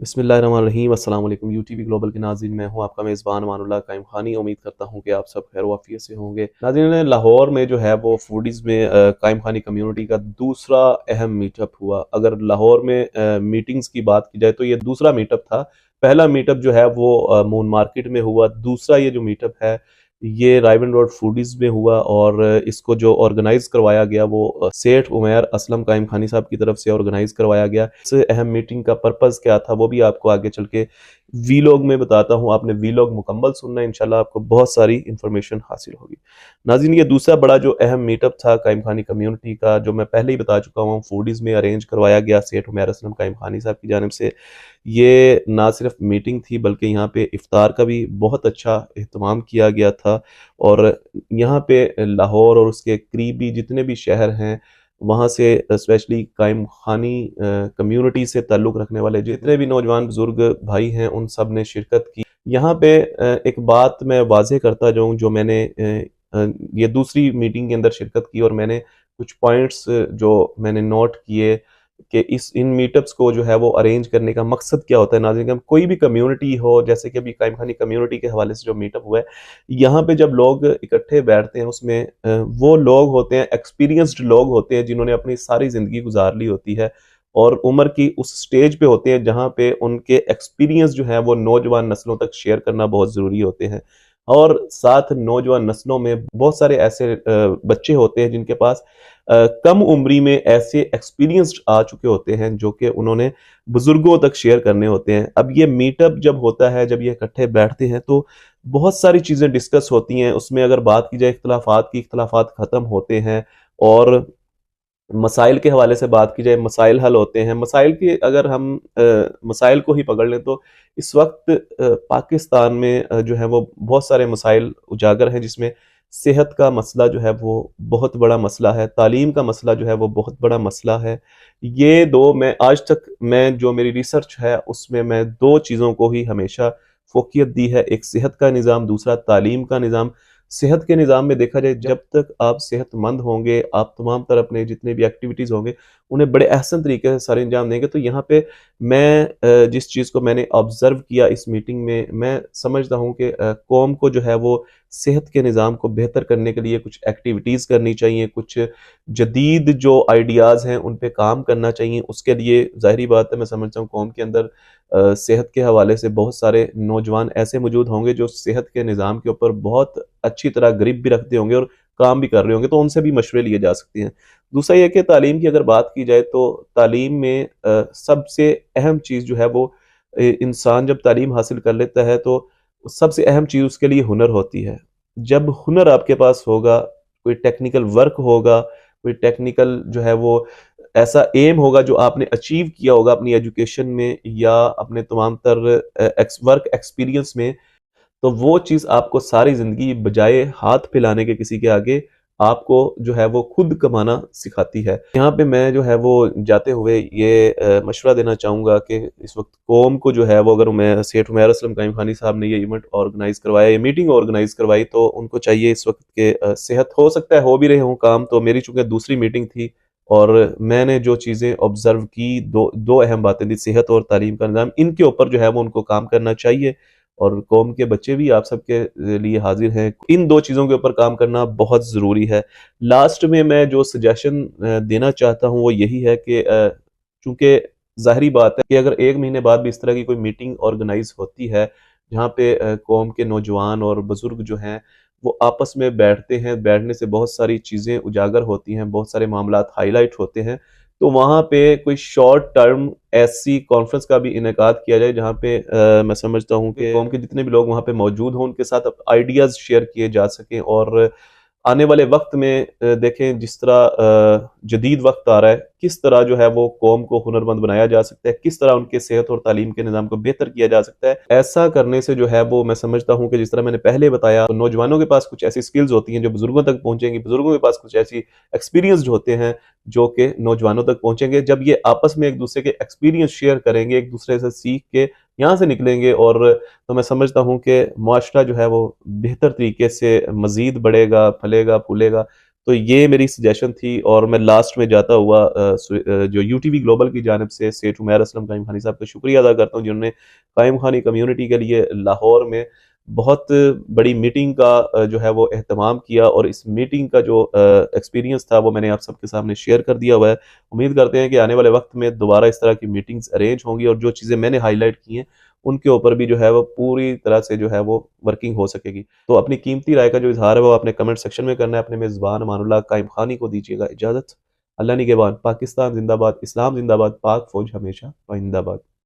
बिस्मिल्लाहिर्रहमानिर्रहीम। अस्सलाम वालेकुम। यूटीवी ग्लोबल के नाज़रीन, मैं हूं आपका मेज़बान अमानुल्लाह कायम खानी। उम्मीद करता हूं कि आप सब खैर वाफियत से होंगे। नाज़रीन, लाहौर में जो है वो फूडीज़ में कायम खानी कम्युनिटी का दूसरा अहम मीटअप हुआ। अगर लाहौर में मीटिंग्स की बात की जाए तो ये दूसरा मीटअप था। पहला मीटअप जो है वो मून मार्केट में हुआ। दूसरा ये जो मीटअप है ये राइवन रोड फूडीज़ में हुआ, और इसको जो ऑर्गेनाइज करवाया गया वो सेठ उमैर असलम कायम खानी साहब की तरफ से ऑर्गेनाइज करवाया गया। इस अहम मीटिंग का पर्पस क्या था वो भी आपको आगे चल के वीलॉग में बताता हूँ। आपने वीलॉग मुकम्मल सुनना है, इंशाल्लाह आपको बहुत सारी इंफॉर्मेशन हासिल होगी। नाज़रीन, ये दूसरा बड़ा जो अहम मीटअप था कायम खानी कम्युनिटी का, जो मैं पहले ही बता चुका हूँ, फूडीज़ में अरेंज करवाया गया सेठ उमैर असलम कायम खानी साहब की जानिब से। ये ना सिर्फ मीटिंग थी बल्कि यहाँ पे इफ्तार का भी बहुत अच्छा एहतमाम किया गया था। और यहाँ पे लाहौर और उसके करीबी जितने भी शहर हैं वहाँ से स्पेशली कायम खानी कम्युनिटी से ताल्लुक़ रखने वाले जितने भी नौजवान बुजुर्ग भाई हैं उन सब ने शिरकत की। यहाँ पे एक बात मैं वाज़ेह करता जाऊँ, जो मैंने ये दूसरी मीटिंग के अंदर शिरकत की और मैंने कुछ पॉइंट्स जो मैंने नोट किए कि इन मीटअप्स को जो है वो अरेंज करने का मकसद क्या होता है। नाज़रीन, कोई भी कम्युनिटी हो, जैसे कि अभी कायम खानी कम्युनिटी के हवाले से जो मीटअप हुआ है, यहाँ पे जब लोग इकट्ठे बैठते हैं उसमें वो लोग होते हैं, एक्सपीरियंस्ड लोग होते हैं जिन्होंने अपनी सारी ज़िंदगी गुजार ली होती है और उम्र की उस स्टेज पे होते हैं जहाँ पे उनके एक्सपीरियंस जो है वो नौजवान नस्लों तक शेयर करना बहुत ज़रूरी होते हैं। और साथ नौजवान नस्लों में बहुत सारे ऐसे बच्चे होते हैं जिनके पास कम उम्री में ऐसे एक्सपीरियंस्ड आ चुके होते हैं जो कि उन्होंने बुजुर्गों तक शेयर करने होते हैं। अब ये मीटअप जब होता है, जब ये इकट्ठे बैठते हैं तो बहुत सारी चीज़ें डिस्कस होती हैं। उसमें अगर बात की जाए इख्तलाफात की, इख्तलाफात ख़त्म होते हैं। और मसाइल के हवाले से बात की जाए, मसाइल हल होते हैं। मसाइल की अगर हम मसाइल को ही पकड़ लें तो इस वक्त पाकिस्तान में जो है वो बहुत सारे मसाइल उजागर हैं, जिसमें सेहत का मसला जो है वो बहुत बड़ा मसला है, तालीम का मसला जो है वो बहुत बड़ा मसला है। ये दो, मैं आज तक मैं जो मेरी रिसर्च है उसमें मैं दो चीज़ों को ही हमेशा फोकियत दी है, एक सेहत का निज़ाम, दूसरा तालीम का निज़ाम। सेहत के निज़ाम में देखा जाए, जब तक आप सेहतमंद होंगे, आप तमाम तरह अपने जितने भी एक्टिविटीज़ होंगे उन्हें बड़े अहसन तरीके से सर अंजाम देंगे। तो यहाँ पे मैं जिस चीज़ को मैंने ऑब्ज़र्व किया इस मीटिंग में, मैं समझता हूँ कि कौम को जो है वो सेहत के निज़ाम को बेहतर करने के लिए कुछ एक्टिविटीज़ करनी चाहिए, कुछ जदीद जो आइडियाज़ हैं उन पे काम करना चाहिए। उसके लिए ज़ाहिरी बात है, मैं समझता हूँ कौम के अंदर सेहत के हवाले से बहुत सारे नौजवान ऐसे मौजूद होंगे जो सेहत के निज़ाम के ऊपर बहुत अच्छी तरह ग्रिप भी रखते होंगे और काम भी कर रहे होंगे, तो उनसे भी मशवरे लिए जा सकते हैं। दूसरा ये कि तालीम की अगर बात की जाए तो तालीम में सबसे अहम चीज़ जो है वो इंसान जब तालीम हासिल कर लेता है तो सबसे अहम चीज़ उसके लिए हुनर होती है। जब हुनर आपके पास होगा, कोई टेक्निकल वर्क होगा, कोई टेक्निकल जो है वो ऐसा एम होगा जो आपने अचीव किया होगा अपनी एजुकेशन में या अपने तमाम तर वर्क एक्सपीरियंस में, तो वो चीज़ आपको सारी ज़िंदगी बजाय हाथ फैलाने के किसी के आगे आपको जो है वो खुद कमाना सिखाती है। यहाँ पे मैं जो है वो जाते हुए ये मशवरा देना चाहूँगा कि इस वक्त कौम को जो है वो, अगर मैं सेठ उमैर असलम कायम खानी साहब ने ये इवेंट ऑर्गेनाइज करवाया, ये मीटिंग ऑर्गेनाइज करवाई, तो उनको चाहिए इस वक्त के सेहत हो सकता है हो भी रहे हों काम, तो मेरी चूँकि दूसरी मीटिंग थी और मैंने जो चीज़ें ऑब्जर्व की, दो अहम बातें थी, सेहत और तालीम का निज़ाम, इनके ऊपर जो है वो उनको काम करना चाहिए। और कौम के बच्चे भी आप सबके लिए हाजिर हैं, इन दो चीज़ों के ऊपर काम करना बहुत ज़रूरी है। लास्ट में मैं जो सजेशन देना चाहता हूँ वो यही है कि चूँकि ज़ाहिरी बात है कि अगर एक महीने बाद भी इस तरह की कोई मीटिंग ऑर्गेनाइज होती है जहाँ पे कौम के नौजवान और बुज़ुर्ग जो हैं वो आपस में बैठते हैं, बैठने से बहुत सारी चीज़ें उजागर होती हैं, बहुत सारे मामलात हाईलाइट होते हैं, तो वहाँ पे कोई शॉर्ट टर्म ऐसी कॉन्फ्रेंस का भी इनेकाद किया जाए जहाँ पे मैं समझता हूँ कि कौम के जितने भी लोग वहाँ पे मौजूद हों उनके साथ आइडियाज़ शेयर किए जा सकें। और आने वाले वक्त में देखें जिस तरह जदीद वक्त आ रहा है, किस तरह जो है वो कौम को हुनरमंद बनाया जा सकता है, किस तरह उनके सेहत और तालीम के निज़ाम को बेहतर किया जा सकता है। ऐसा करने से जो है वो मैं समझता हूँ कि जिस तरह मैंने पहले बताया, तो नौजवानों के पास कुछ ऐसी स्किल्स होती हैं जो बुजुर्गों तक पहुँचेंगी, बुजुर्गों के पास कुछ ऐसी एक्सपीरियंस्ड होते हैं जो कि नौजवानों तक पहुँचेंगे। जब ये आपस में एक दूसरे के एक्सपीरियंस शेयर करेंगे, एक दूसरे से सीख के यहाँ से निकलेंगे, और तो मैं समझता हूँ कि मुआशरा जो है वो बेहतर तरीके से मज़ीद बढ़ेगा, फलेगा, फूलेगा। تو یہ میری سجیشن تھی، اور میں لاسٹ میں جاتا ہوا جو یو ٹی وی گلوبل کی جانب سے سیٹ عمیر اسلم قائم خانی صاحب کا شکریہ ادا کرتا ہوں، جنہوں نے قائم خانی کمیونٹی کے لیے لاہور میں بہت بڑی میٹنگ کا جو ہے وہ اہتمام کیا، اور اس میٹنگ کا جو ایکسپیرینس تھا وہ میں نے آپ سب کے سامنے شیئر کر دیا ہوا ہے۔ امید کرتے ہیں کہ آنے والے وقت میں دوبارہ اس طرح کی میٹنگز ارینج ہوں گی، اور جو چیزیں میں نے ہائی لائٹ کی ہیں ان کے اوپر بھی جو ہے وہ پوری طرح سے جو ہے وہ ورکنگ ہو سکے گی۔ تو اپنی قیمتی رائے کا جو اظہار ہے وہ اپنے کمنٹ سیکشن میں کرنا ہے۔ اپنے میزبان امان اللہ قائم خانی کو دیجیے گا اجازت۔ اللہ نگہبان۔ پاکستان زندہ باد، اسلام زندہ باد، پاک فوج ہمیشہ پائندہ باد۔